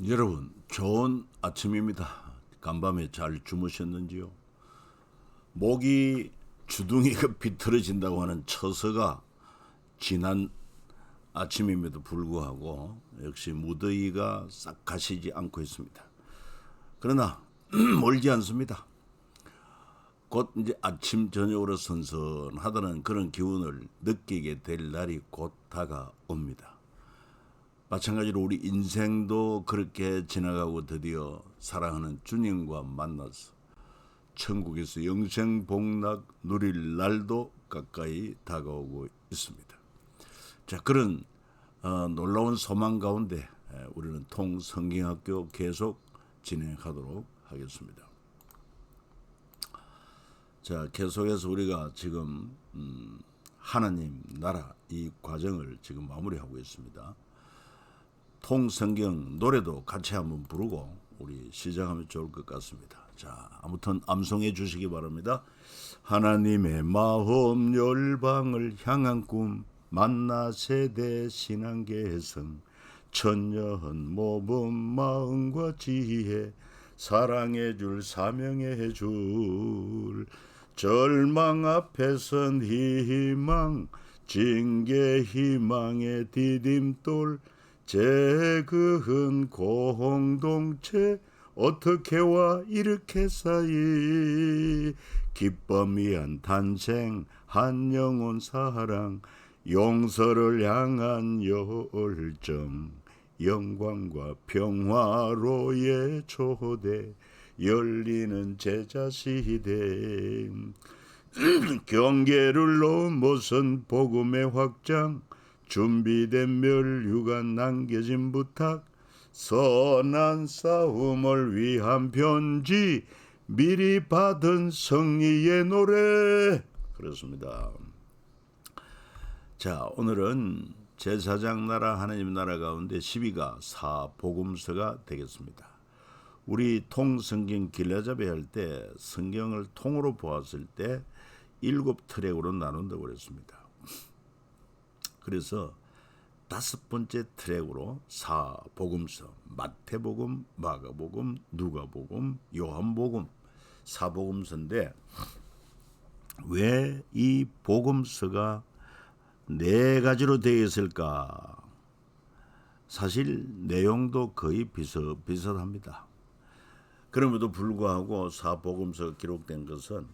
여러분, 좋은 아침입니다. 간밤에 잘 주무셨는지요? 목이 주둥이가 비틀어진다고 하는 처서가 지난 아침임에도 불구하고 역시 무더위가 싹 가시지 않고 있습니다. 그러나 멀지 않습니다. 곧 이제 아침 저녁으로 선선하다는 그런 기운을 느끼게 될 날이 곧 다가옵니다. 마찬가지로 우리 인생도 그렇게 지나가고 드디어 사랑하는 주님과 만나서 천국에서 영생 복락 누릴 날도 가까이 다가오고 있습니다. 자, 그런 놀라운 소망 가운데 우리는 통성경학교 계속 진행하도록 하겠습니다. 자, 계속해서 우리가 지금 하나님 나라 이 과정을 지금 마무리하고 있습니다. 통성경 노래도 같이 한번 부르고 우리 시작하면 좋을 것 같습니다. 자, 아무튼 암송해 주시기 바랍니다. 하나님의 마음 열방을 향한 꿈 만나 세대 신앙 개성 천년 모범 마음과 지혜 사랑해 줄 사명해 줄 절망 앞에선 희망 징계 희망의 디딤돌 재그은 공동체 어떻게 와 이렇게 사이 기쁨이한 탄생 한 영혼 사랑 용서를 향한 열정 영광과 평화로의 초대 열리는 제자시대 경계를 넘어선 복음의 확장 준비된 멸류가 남겨진 부탁 선한 싸움을 위한 편지 미리 받은 승리의 노래. 그렇습니다. 자, 오늘은 제사장 나라 하나님 나라 가운데 12가 사복음서가 되겠습니다. 우리 통성경 길라잡이 할 때 성경을 통으로 보았을 때 7트랙으로 나눈다고 그랬습니다. 그래서 5번째 트랙으로 사복음서, 마태복음, 마가복음, 누가복음, 요한복음, 사복음서인데 왜 이 복음서가 4가지로 되어 있을까? 사실 내용도 거의 비슷합니다. 그럼에도 불구하고 사복음서가 기록된 것은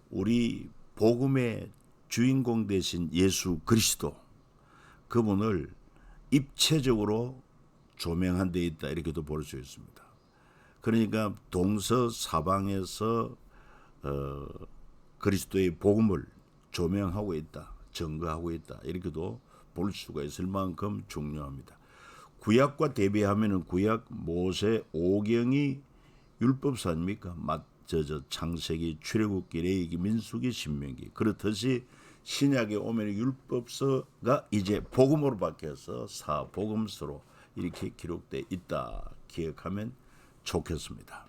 우리 복음의 주인공 되신 예수 그리스도 그분을 입체적으로 조명한 데 있다 이렇게도 볼 수 있습니다. 그러니까 동서사방에서 그리스도의 복음을 조명하고 있다, 증거하고 있다 이렇게도 볼 수가 있을 만큼 중요합니다. 구약과 대비하면은 구약 모세 오경이 율법서 아닙니까? 창세기, 출애굽기, 레위기, 민수기, 신명기. 그렇듯이 신약에 오면 율법서가 이제 복음으로 바뀌어서 사복음서로 이렇게 기록되어 있다 기억하면 좋겠습니다.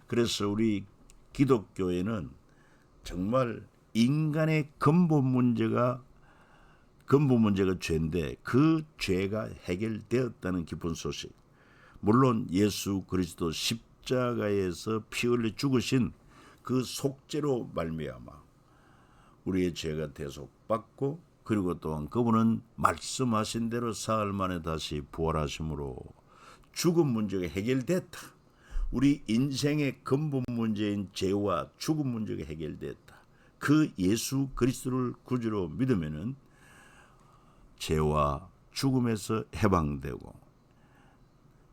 그래서 우리 기독교에는 정말 인간의 근본 문제가 죄인데 그 죄가 해결되었다는 기쁜 소식. 물론 예수 그리스도 십자가에서 피 흘려 죽으신 그 속죄로 말미암아 우리의 죄가 대속받고 그리고 또한 그분은 말씀하신 대로 사흘 만에 다시 부활하심으로 죽음 문제가 해결됐다. 우리 인생의 근본 문제인 죄와 죽음 문제가 해결됐다. 그 예수 그리스도를 구주로 믿으면은 죄와 죽음에서 해방되고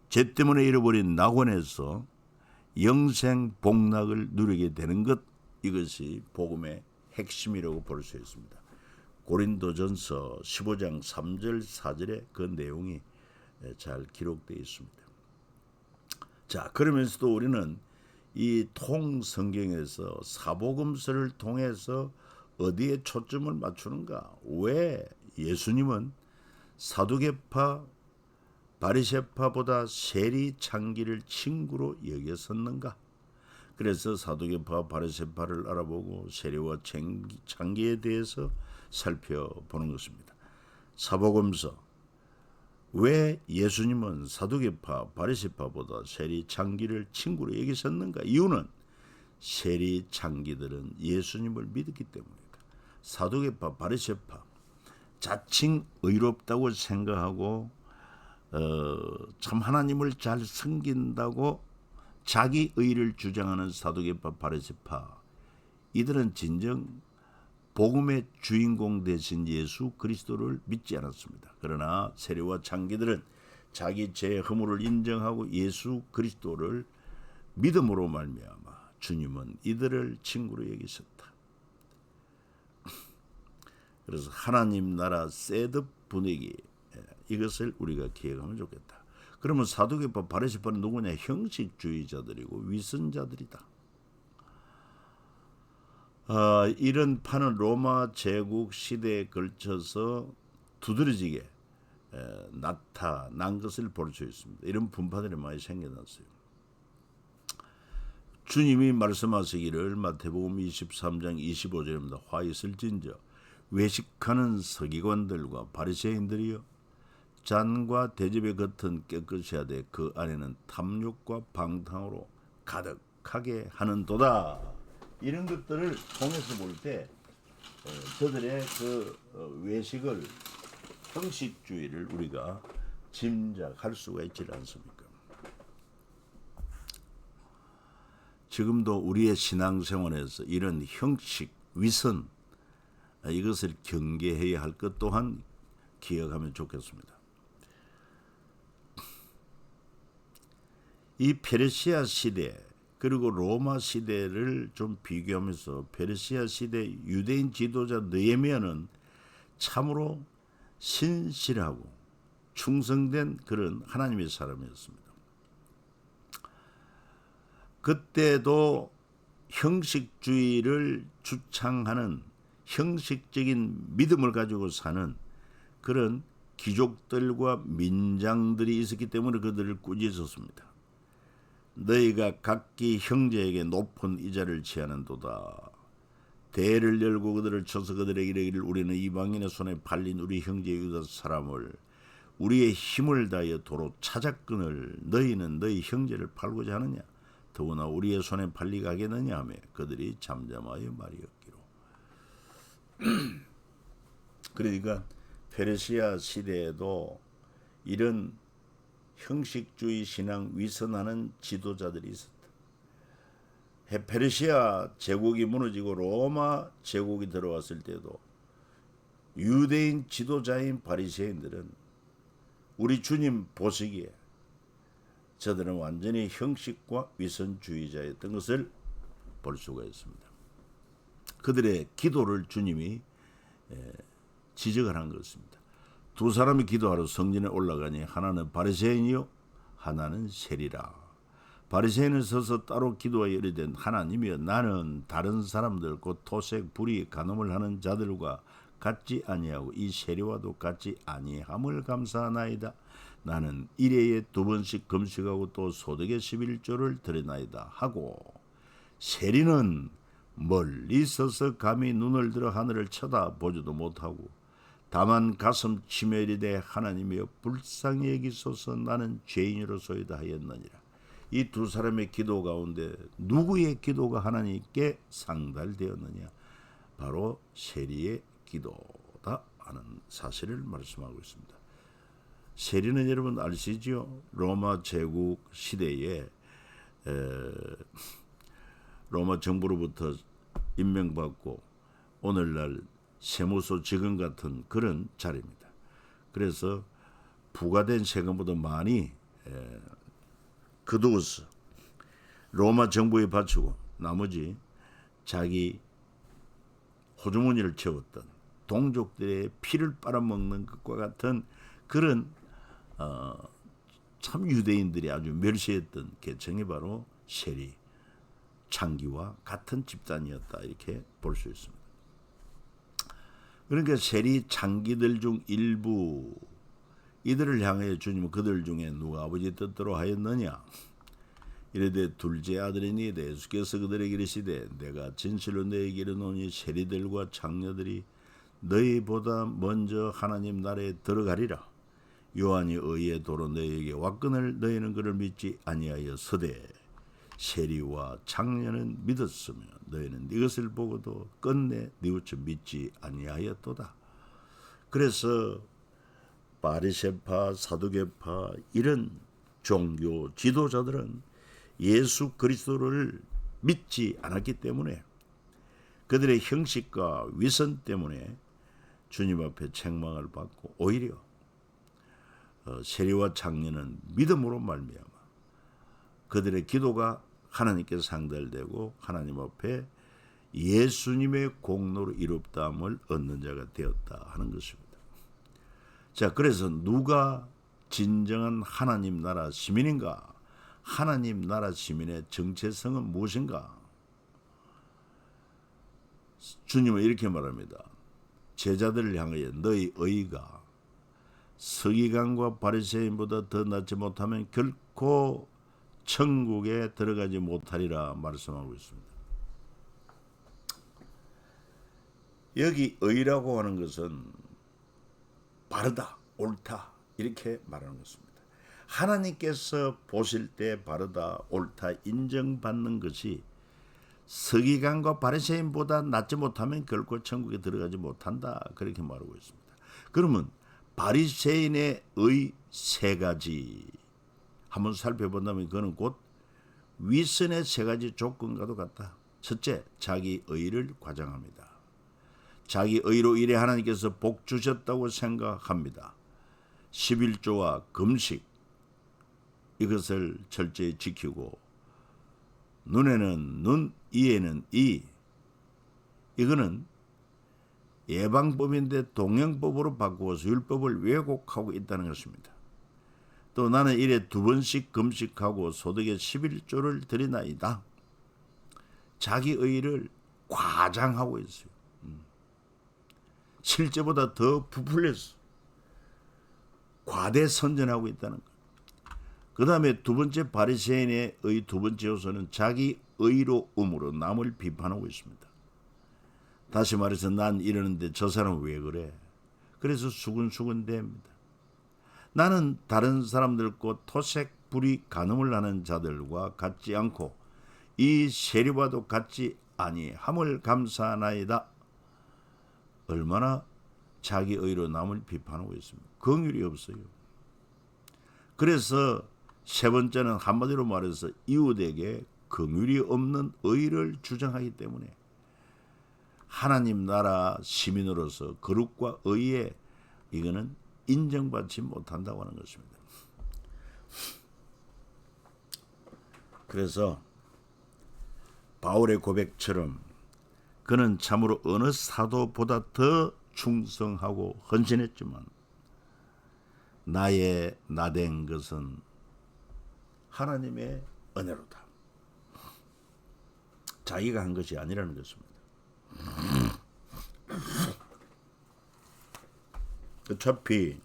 죄 때문에 잃어버린 낙원에서 영생 복락을 누리게 되는 것 이것이 복음의 핵심이라고 볼 수 있습니다. 고린도전서 15장 3절 4절에 그 내용이 잘 기록되어 있습니다. 자, 그러면서도 우리는 이 통성경에서 사복음서를 통해서 어디에 초점을 맞추는가? 왜 예수님은 사두개파 바리새파보다 세리 창기를 친구로 여겼었는가? 그래서 사두개파 바리새파를 알아보고 세리와 창기에 대해서 살펴보는 것입니다. 사복음서 왜 예수님은 사두개파 바리새파보다 세리 창기를 친구로 여기셨는가? 이유는 세리 창기들은 예수님을 믿었기 때문입니다. 사두개파 바리새파 자칭 의롭다고 생각하고 참 하나님을 잘 섬긴다고 자기 의를 주장하는 사두개파 바리새파, 이들은 진정 복음의 주인공 되신 예수 그리스도를 믿지 않았습니다. 그러나 세리와 창기들은 자기 죄의 허물을 인정하고 예수 그리스도를 믿음으로 말미암아 주님은 이들을 친구로 여기셨다. 그래서 하나님 나라 셋업 분위기, 이것을 우리가 기억하면 좋겠다. 그러면 사두개파 바리새파는 누구냐? 형식주의자들이고 위선자들이다. 이런 판은 로마 제국 시대에 걸쳐서 두드러지게 나타난 것을 볼 수 있습니다. 이런 분파들이 많이 생겨났어요. 주님이 말씀하시기를 마태복음 23장 25절입니다. 화 있을진저 외식하는 서기관들과 바리새인들이여, 잔과 대접의 겉은 깨끗이 하되 그 안에는 탐욕과 방탕으로 가득하게 하는도다. 이런 것들을 통해서 볼 때 저들의 그 외식을, 형식주의를 우리가 짐작할 수가 있지 않습니까? 지금도 우리의 신앙생활에서 이런 형식, 위선, 이것을 경계해야 할 것 또한 기억하면 좋겠습니다. 이 페르시아 시대 그리고 로마 시대를 좀 비교하면서 페르시아 시대 유대인 지도자 느헤미야는 참으로 신실하고 충성된 그런 하나님의 사람이었습니다. 그때도 형식주의를 주창하는, 형식적인 믿음을 가지고 사는 그런 귀족들과 민장들이 있었기 때문에 그들을 꾸짖었습니다. 너희가 각기 형제에게 높은 이자를 취하는도다. 대를 열고 그들을 쳐서 그들에게 이르기를 우리는 이방인의 손에 팔린 우리 형제 유다 사람을 우리의 힘을 다하여 도로 찾았거늘 너희는 너희 형제를 팔고자 하느냐? 더구나 우리의 손에 팔리게 하겠느냐 하며 그들이 잠잠하여 말이었기로. 그러니까 페르시아 시대에도 이런 형식주의 신앙 위선하는 지도자들이 있었다. 페르시아 제국이 무너지고 로마 제국이 들어왔을 때도 유대인 지도자인 바리새인들은 우리 주님 보시기에 저들은 완전히 형식과 위선주의자였던 것을 볼 수가 있습니다. 그들의 기도를 주님이 지적을 한 것입니다. 두 사람이 기도하러 성전에 올라가니 하나는 바리새인이요 하나는 세리라. 바리새인은 서서 따로 기도하여 이르되 하나님이여 나는 다른 사람들 곧 토색 불의 간음을 하는 자들과 같지 아니하고 이 세리와도 같지 아니함을 감사하나이다. 나는 일회에 2번씩 금식하고 또 소득의 11조를 드리나이다 하고, 세리는 멀리 서서 감히 눈을 들어 하늘을 쳐다보지도 못하고 다만 가슴 치며 이르되 하나님이여 불쌍히 여기소서 나는 죄인으로소이다 하였느니라. 이 두 사람의 기도 가운데 누구의 기도가 하나님께 상달되었느냐? 바로 세리의 기도다 하는 사실을 말씀하고 있습니다. 세리는 여러분 아시지요? 로마 제국 시대에 로마 정부로부터 임명받고 오늘날 세무서 직원 같은 그런 자리입니다. 그래서 부과된 세금보다 많이 거두어서 로마 정부에 바치고 나머지 자기 호주머니를 채웠던 동족들의 피를 빨아먹는 것과 같은 그런 참 유대인들이 아주 멸시했던 계층이 바로 세리, 창기와 같은 집단이었다 이렇게 볼 수 있습니다. 그러니까 세리 창기들 중 일부 이들을 향해 주님은 그들 중에 누가 아버지 뜻대로 하였느냐 이르되 둘째 아들이니 예수께서 그들에게 이르시되 내가 진실로 너희에게 이르노니 세리들과 창녀들이 너희보다 먼저 하나님 나라에 들어가리라. 요한이 의의 도로 너희에게 왔거늘 너희는 그를 믿지 아니하였으되 세리와 장녀는 믿었으며 너희는 이것을 보고도 끝내 뉘우쳐 믿지 아니하였도다. 그래서 바리새파, 사두개파 이런 종교 지도자들은 예수 그리스도를 믿지 않았기 때문에 그들의 형식과 위선 때문에 주님 앞에 책망을 받고 오히려 세리와 장녀는 믿음으로 말미암아 그들의 기도가 하나님께 상달되고 하나님 앞에 예수님의 공로로 이롭다함을 얻는 자가 되었다 하는 것입니다. 자, 그래서 누가 진정한 하나님 나라 시민인가? 하나님 나라 시민의 정체성은 무엇인가? 주님은 이렇게 말합니다. 제자들을 향하여 너희 의가 서기관과 바리새인보다 더 낫지 못하면 결코 천국에 들어가지 못하리라 말씀하고 있습니다. 여기 의라고 하는 것은 바르다, 옳다 이렇게 말하는 것입니다. 하나님께서 보실 때 바르다, 옳다 인정받는 것이 서기관과 바리새인보다 낫지 못하면 결코 천국에 들어가지 못한다 그렇게 말하고 있습니다. 그러면 바리새인의 의 세 가지 한번 살펴본다면 그는 곧 위선의 세 가지 조건과도 같다. 첫째, 자기 의를 과장합니다. 자기 의로 일에 하나님께서 복 주셨다고 생각합니다. 11조와 금식 이것을 철저히 지키고 눈에는 눈, 이에는 이 이거는 예방법인데 동영법으로 바꾸어서 율법을 왜곡하고 있다는 것입니다. 또 나는 일에 2번씩 금식하고 소득의 11조를 드리나이다. 자기 의를 과장하고 있어요. 실제보다 더 부풀려서 과대 선전하고 있다는 것. 그 다음에 두 번째 바리새인의 의 두 번째 요소는 자기 의로움으로 남을 비판하고 있습니다. 다시 말해서 난 이러는데 저 사람은 왜 그래? 그래서 수근수근댑니다. 나는 다른 사람들과 토색 불이 간음을 하는 자들과 같지 않고 이 세리와도 같지 아니함을 감사하나이다. 얼마나 자기 의로 남을 비판하고 있습니다. 긍휼이 없어요. 그래서 세 번째는 한마디로 말해서 이웃에게 긍휼이 없는 의를 주장하기 때문에 하나님 나라 시민으로서 거룩과 의에 이거는 인정받지 못한다고 하는 것입니다. 그래서 바울의 고백처럼 그는 참으로 어느 사도보다 더 충성하고 헌신했지만 나의 나된 것은 하나님의 은혜로다. 자기가 한 것이 아니라는 것입니다. 어차피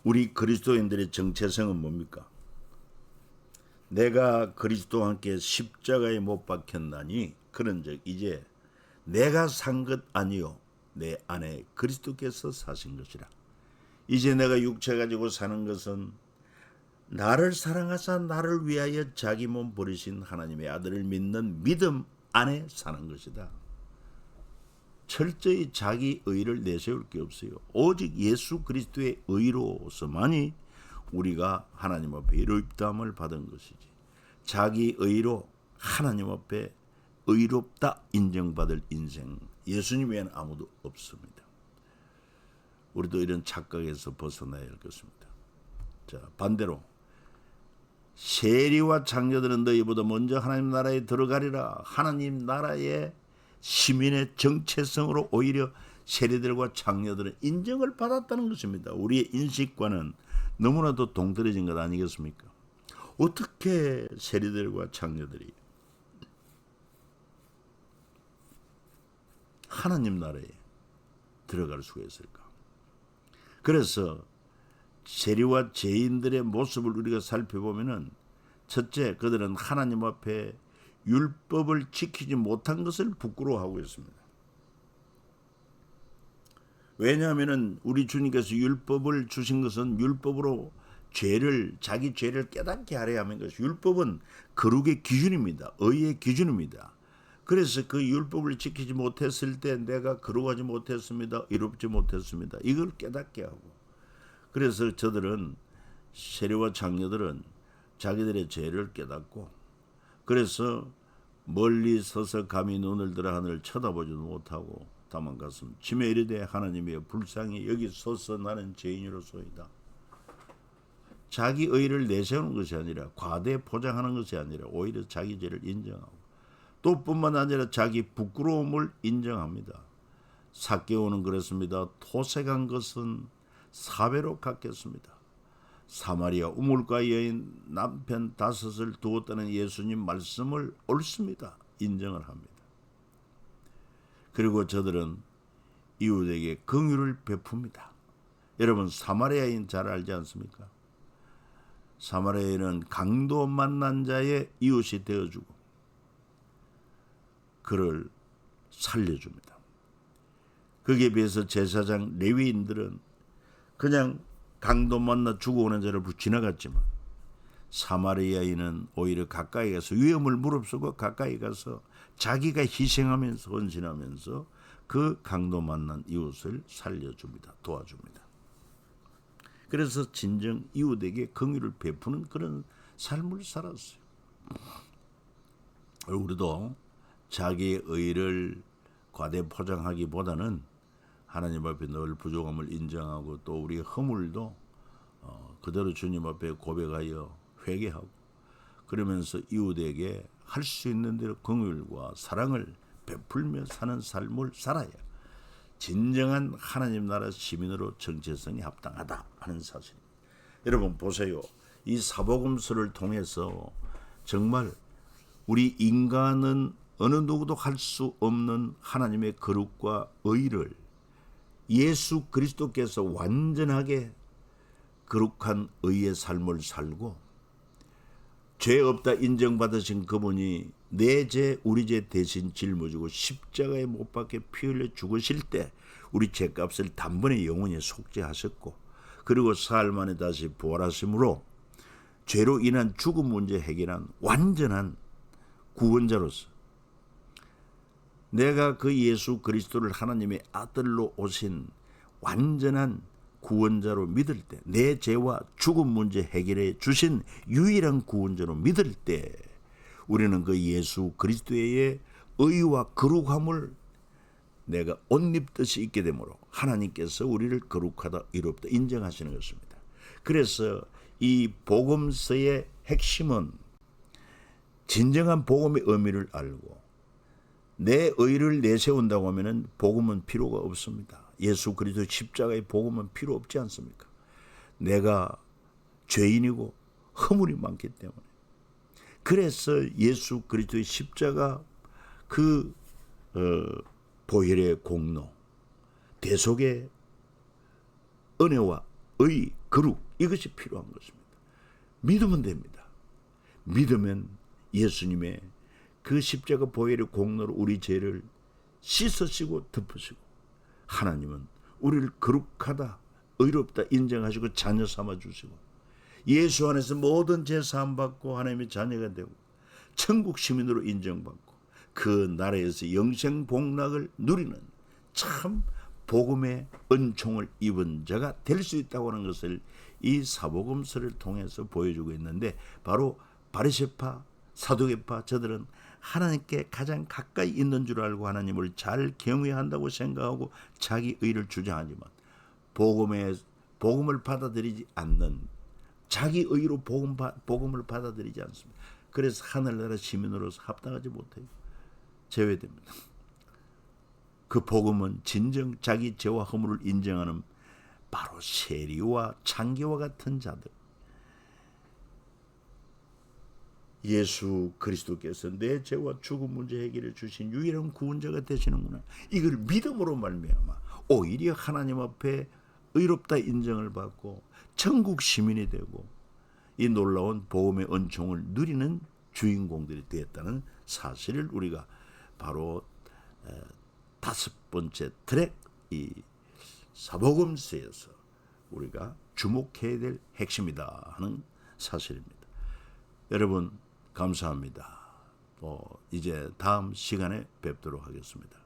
우리 그리스도인들의 정체성은 뭡니까? 내가 그리스도와 함께 십자가에 못 박혔나니 그런즉 이제 내가 산 것 아니요 내 안에 그리스도께서 사신 것이라. 이제 내가 육체 가지고 사는 것은 나를 사랑하사 나를 위하여 자기 몸 버리신 하나님의 아들을 믿는 믿음 안에 사는 것이다. 철저히 자기 의를 내세울 게 없어요. 오직 예수 그리스도의 의로서만이 우리가 하나님 앞에 의롭다함을 받은 것이지. 자기 의로 하나님 앞에 의롭다 인정받을 인생 예수님 외에는 아무도 없습니다. 우리도 이런 착각에서 벗어나야 할 것입니다. 자, 반대로 세리와 장녀들은 너희보다 먼저 하나님 나라에 들어가리라. 하나님 나라의 시민의 정체성으로 오히려 세리들과 장녀들은 인정을 받았다는 것입니다. 우리의 인식과는 너무나도 동떨어진 것 아니겠습니까? 어떻게 세리들과 장녀들이 하나님 나라에 들어갈 수가 있을까? 그래서 세리와 죄인들의 모습을 우리가 살펴보면은 첫째, 그들은 하나님 앞에 율법을 지키지 못한 것을 부끄러워하고 있습니다. 왜냐하면은 우리 주님께서 율법을 주신 것은 율법으로 자기 죄를 깨닫게 하려 하는 것이, 율법은 거룩의 기준입니다. 의의 기준입니다. 그래서 그 율법을 지키지 못했을 때 내가 거룩하지 못했습니다. 의롭지 못했습니다. 이걸 깨닫게 하고, 그래서 저들은, 세리와 장녀들은 자기들의 죄를 깨닫고, 그래서 멀리 서서 감히 눈을 들어 하늘을 쳐다보지도 못하고 다만 가슴 치며 이르되 하나님이여 불쌍히 여기소서 나는 죄인으로소이다. 자기 의를 내세우는 것이 아니라, 과대 포장하는 것이 아니라 오히려 자기 죄를 인정하고, 또 뿐만 아니라 자기 부끄러움을 인정합니다. 삭개오는 그랬습니다. 토색한 것은 사배로 갚겠습니다. 사마리아 우물가 여인 남편 5을 두었다는 예수님 말씀을 옳습니다. 인정을 합니다. 그리고 저들은 이웃에게 긍휼을 베풉니다. 여러분, 사마리아인 잘 알지 않습니까? 사마리아인은 강도 만난 자의 이웃이 되어주고 그를 살려줍니다. 거기에 비해서 제사장 레위인들은 그냥 강도 만나 죽어오는 자를 지나갔지만, 사마리아인은 오히려 가까이 가서 위험을 무릅쓰고 가까이 가서 자기가 희생하면서 헌신하면서 그 강도 만난 이웃을 살려줍니다. 도와줍니다. 그래서 진정 이웃에게 긍휼을 베푸는 그런 삶을 살았어요. 우리도 자기의 의를 과대 포장하기보다는 하나님 앞에 늘 부족함을 인정하고, 또 우리의 허물도 그대로 주님 앞에 고백하여 회개하고, 그러면서 이웃에게 할 수 있는 대로 긍휼과 사랑을 베풀며 사는 삶을 살아야 진정한 하나님 나라 시민으로 정체성이 합당하다 하는 사실입니다. 여러분 보세요. 이 사복음서를 통해서 정말 우리 인간은 어느 누구도 할 수 없는 하나님의 거룩과 의를 예수 그리스도께서 완전하게 거룩한 의의 삶을 살고, 죄 없다 인정받으신 그분이 내 죄 우리 죄 대신 짊어지고 십자가에 못 박혀 피 흘려 죽으실 때 우리 죄값을 단번에 영원히 속죄하셨고, 그리고 사흘 만에 다시 부활하심으로 죄로 인한 죽음 문제 해결한 완전한 구원자로서, 내가 그 예수 그리스도를 하나님의 아들로 오신 완전한 구원자로 믿을 때, 내 죄와 죽음 문제 해결해 주신 유일한 구원자로 믿을 때, 우리는 그 예수 그리스도의 의와 거룩함을 내가 옷 입듯이 있게 되므로 하나님께서 우리를 거룩하다 의롭다 인정하시는 것입니다. 그래서 이 복음서의 핵심은 진정한 복음의 의미를 알고, 내 의를 내세운다고 하면 복음은 필요가 없습니다. 예수 그리스도 십자가의 복음은 필요 없지 않습니까? 내가 죄인이고 허물이 많기 때문에. 그래서 예수 그리스도의 십자가 그 보혈의 공로, 대속의 은혜와 의, 거룩, 이것이 필요한 것입니다. 믿으면 됩니다. 믿으면 예수님의 그 십자가 보혈의 공로로 우리 죄를 씻으시고 덮으시고, 하나님은 우리를 거룩하다 의롭다 인정하시고 자녀 삼아 주시고, 예수 안에서 모든 죄 사함 받고 하나님의 자녀가 되고 천국 시민으로 인정받고 그 나라에서 영생 복락을 누리는 참 복음의 은총을 입은 자가 될 수 있다고 하는 것을 이 사복음서를 통해서 보여주고 있는데, 바로 바리새파 사두개파 저들은 하나님께 가장 가까이 있는 줄 알고 하나님을 잘 경외한다고 생각하고 자기 의를 주장하지만, 복음을 받아들이지 않는, 자기 의로 복음을 받아들이지 않습니다. 그래서 하늘나라 시민으로서 합당하지 못해요. 제외됩니다. 그 복음은 진정 자기 죄와 허물을 인정하는 바로 세리와 창기와 같은 자들, 예수 그리스도께서 내 죄와 죽음 문제 해결해 주신 유일한 구원자가 되시는구나, 이걸 믿음으로 말미암아 오히려 하나님 앞에 의롭다 인정을 받고 천국 시민이 되고 이 놀라운 복음의 은총을 누리는 주인공들이 되었다는 사실을 우리가 바로 5번째 트랙, 이 사복음서에서 우리가 주목해야 될 핵심이다 하는 사실입니다. 여러분 감사합니다. 이제 다음 시간에 뵙도록 하겠습니다.